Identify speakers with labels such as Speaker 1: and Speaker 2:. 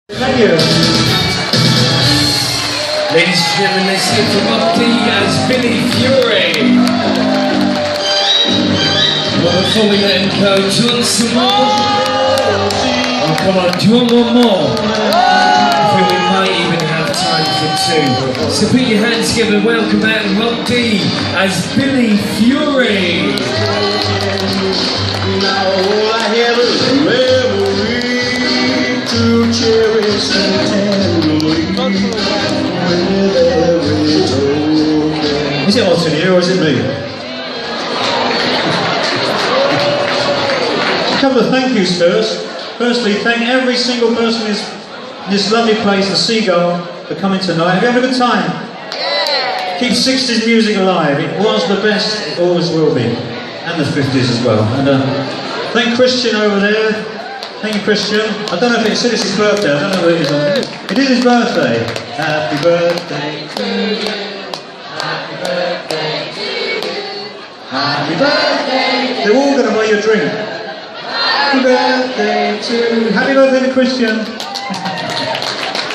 Speaker 1: Thank you.
Speaker 2: Ladies and gentlemen, let's hear from Up D as Billy Fury. Well, before we let him go, do you want some more? Oh, come on, do you want one more? I think we might even have time for two. So put your hands together and welcome out Up D as Billy Fury.
Speaker 3: Now all I have is a memory to cherish so tenderly with every token. Is it Alton here or is it me? A couple of thank yous first. Firstly, thank every single person in this lovely place, the Seagull, for coming tonight. Have you had a good time? Yeah. Keep 60s music alive. It was the best, it always will be. And the 50s as well. And thank Christian over there. Thank you, Christian. I don't know if it said it's his birthday. I don't know what it is on it. It is his birthday. Happy birthday to you. Happy birthday to you. Happy birthday. They're all going to buy you a drink. Happy birthday to you. Happy birthday to Christian.